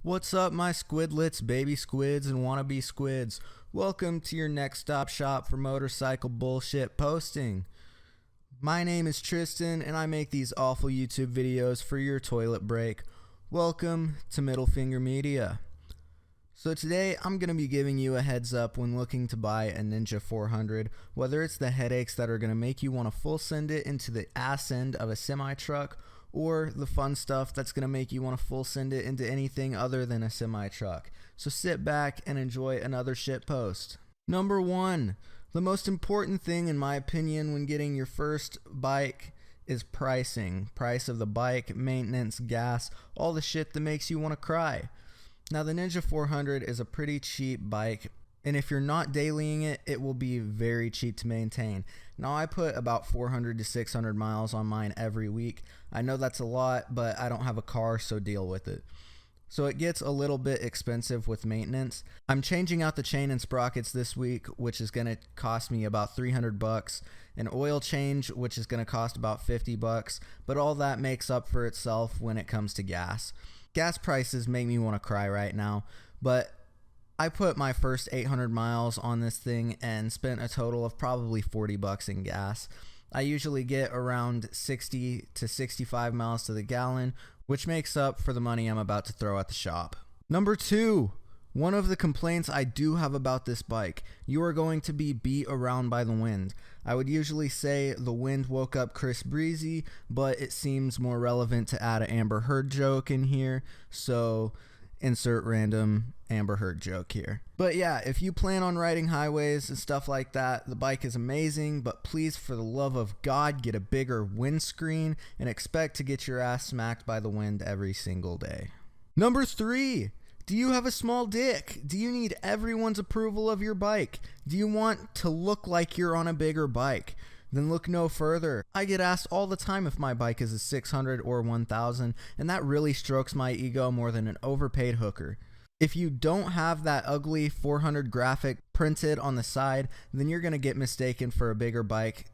What's up, my squidlets, baby squids, and wannabe squids? Welcome to your next stop shop for motorcycle bullshit posting. My name is Tristan, and I make these awful YouTube videos for your toilet break. Welcome to Middle Finger Media. So today, I'm going to be giving you a heads up when looking to buy a Ninja 400, whether it's the headaches that are going to make you want to full send it into the ass end of a semi-truck, or the fun stuff that's going to make you want to full send it into anything other than a semi-truck. So sit back and enjoy another shit post. Number 1. The most important thing in my opinion when getting your first bike is pricing. Price of the bike, maintenance, gas, all the shit that makes you want to cry. Now the Ninja 400 is a pretty cheap bike, and if you're not dailying it, it will be very cheap to maintain. Now I put about 400 to 600 miles on mine every week. I know that's a lot, but I don't have a car, so deal with it. So it gets a little bit expensive with maintenance. I'm changing out the chain and sprockets this week, which is going to cost me about $300. An oil change, which is going to cost about $50, but all that makes up for itself when it comes to gas. Gas prices make me want to cry right now, but I put my first 800 miles on this thing and spent a total of probably $40 in gas. I usually get around 60 to 65 miles to the gallon, which makes up for the money I'm about to throw at the shop. Number 2. One of the complaints I do have about this bike, you are going to be beat around by the wind. I would usually say the wind woke up Chris Breezy, but it seems more relevant to add an Amber Heard joke in here, so insert random Amber Heard joke here. But yeah, if you plan on riding highways and stuff like that, the bike is amazing, but please, for the love of God, get a bigger windscreen and expect to get your ass smacked by the wind every single day. Number 3. Do you have a small dick? Do you need everyone's approval of your bike? Do you want to look like you're on a bigger bike? Then look no further. I get asked all the time if my bike is a 600 or 1000, and that really strokes my ego more than an overpaid hooker. If you don't have that ugly 400 graphic printed on the side, then you're going to get mistaken for a bigger bike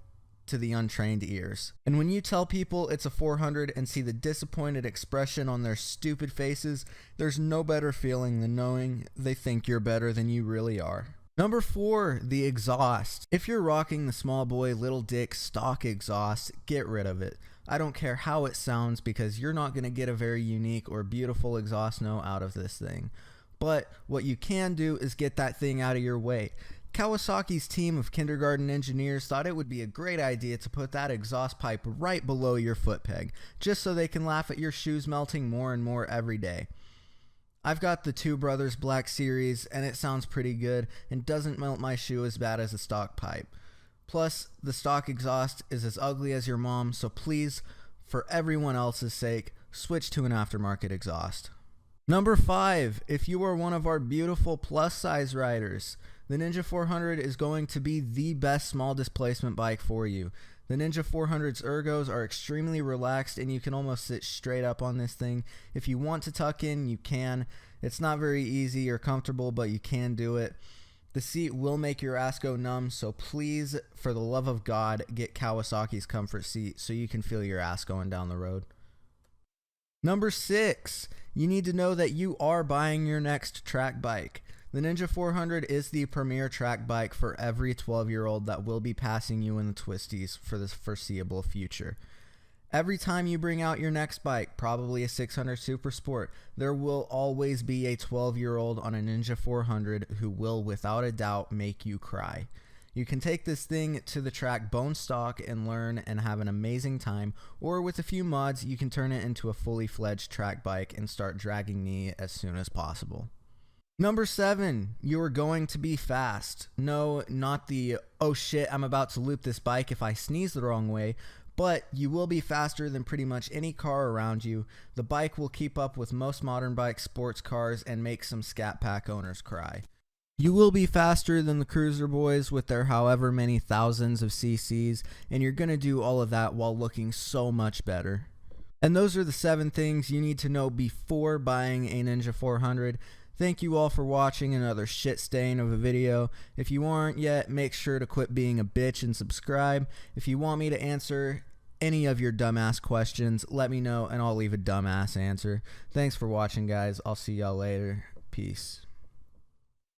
to the untrained ears. And when you tell people it's a 400 and see the disappointed expression on their stupid faces, there's no better feeling than knowing they think you're better than you really are. Number 4, the exhaust. If you're rocking the small boy little dick stock exhaust, get rid of it. I don't care how it sounds because you're not going to get a very unique or beautiful exhaust note out of this thing. But what you can do is get that thing out of your way. Kawasaki's team of kindergarten engineers thought it would be a great idea to put that exhaust pipe right below your foot peg, just so they can laugh at your shoes melting more and more every day. I've got the Two Brothers Black Series, and it sounds pretty good and doesn't melt my shoe as bad as a stock pipe. Plus, the stock exhaust is as ugly as your mom, so please, for everyone else's sake, switch to an aftermarket exhaust. Number 5, if you are one of our beautiful plus size riders, the Ninja 400 is going to be the best small displacement bike for you. The Ninja 400's ergos are extremely relaxed and you can almost sit straight up on this thing. If you want to tuck in, you can. It's not very easy or comfortable, but you can do it. The seat will make your ass go numb, so please, for the love of God, get Kawasaki's comfort seat so you can feel your ass going down the road. Number 6, you need to know that you are buying your next track bike. The Ninja 400 is the premier track bike for every 12-year-old that will be passing you in the twisties for the foreseeable future. Every time you bring out your next bike, probably a 600 Super Sport, there will always be a 12-year-old on a Ninja 400 who will, without a doubt, make you cry. You can take this thing to the track bone stock and learn and have an amazing time, or with a few mods, you can turn it into a fully fledged track bike and start dragging me as soon as possible. Number 7, you are going to be fast. No, not the, oh shit, I'm about to loop this bike if I sneeze the wrong way, but you will be faster than pretty much any car around you. The bike will keep up with most modern bike sports cars and make some Scat Pack owners cry. You will be faster than the cruiser boys with their however many thousands of cc's, and you're going to do all of that while looking so much better. And those are the 7 things you need to know before buying a Ninja 400. Thank you all for watching another shit stain of a video. If you aren't yet, make sure to quit being a bitch and subscribe. If you want me to answer any of your dumbass questions, let me know and I'll leave a dumbass answer. Thanks for watching, guys. I'll see y'all later. Peace.